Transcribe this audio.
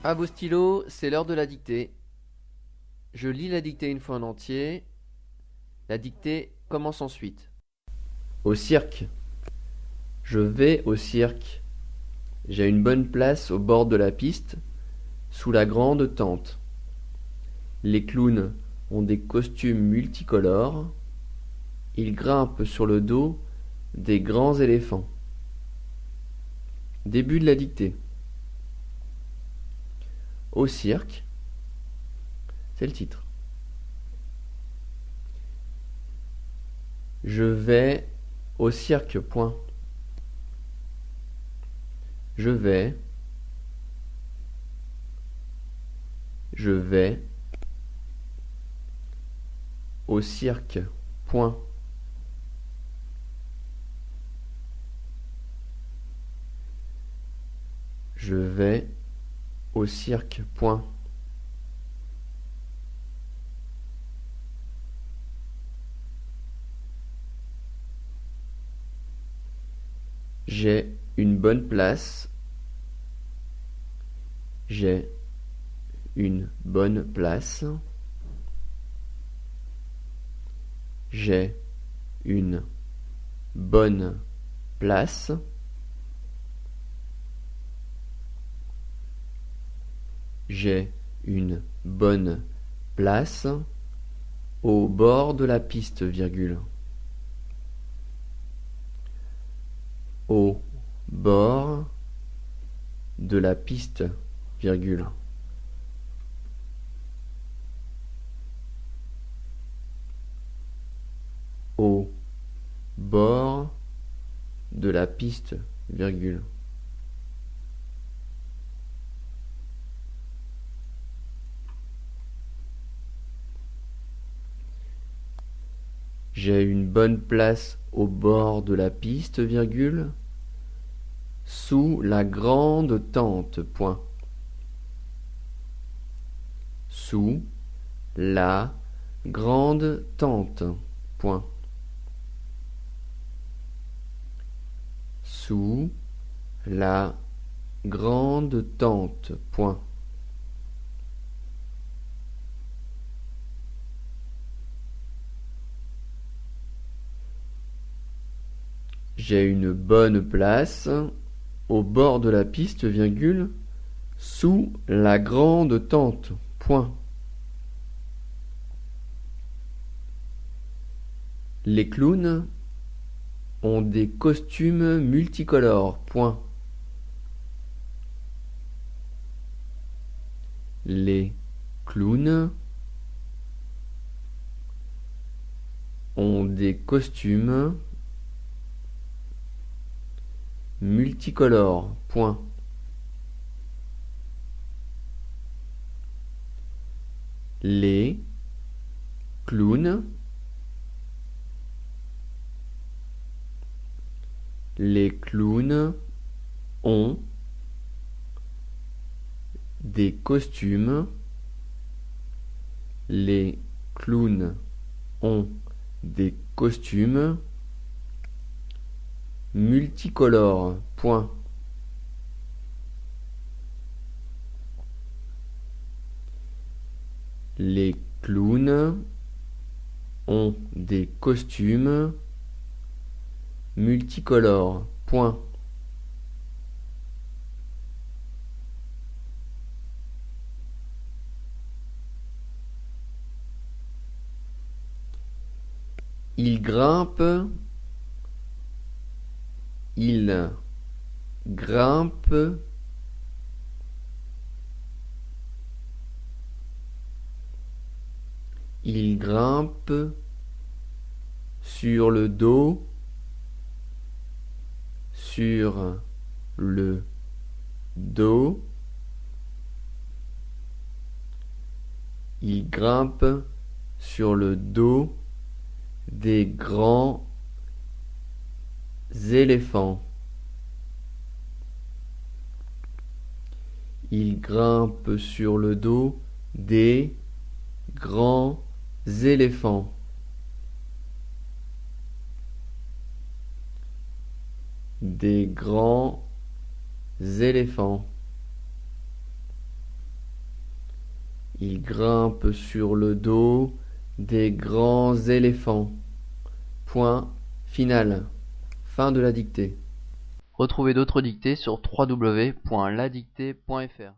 À vos stylos, c'est l'heure de la dictée. Je lis la dictée une fois en entier. La dictée commence ensuite. Au cirque. Je vais au cirque. J'ai une bonne place au bord de la piste, sous la grande tente. Les clowns ont des costumes multicolores. Ils grimpent sur le dos des grands éléphants. Début de la dictée. Au cirque, c'est le titre. Je vais au cirque, point. Je vais, je vais au cirque, point. Je vais au cirque, point. J'ai une bonne place. J'ai une bonne place. J'ai une bonne place. J'ai une bonne place au bord de la piste, virgule. Au bord de la piste, virgule. Au bord de la piste, virgule. J'ai une bonne place au bord de la piste, virgule, sous la grande tente, point. Sous la grande tente, point. Sous la grande tente, point. J'ai une bonne place au bord de la piste, virgule, sous la grande tente, point. Les clowns ont des costumes multicolores, point. Les clowns ont des costumes multicolores, point. Les clowns ont des costumes. Les clowns ont des costumes multicolores, point. Les clowns ont des costumes multicolores, point. Ils grimpent, ils grimpent ils grimpent sur le dos, sur le dos. Ils grimpent sur le dos des grands éléphants. Ils grimpent sur le dos des grands éléphants. Des grands éléphants. Il grimpe sur le dos des grands éléphants. Point final. Fin de la dictée. Retrouvez d'autres dictées sur www.ladictée.fr.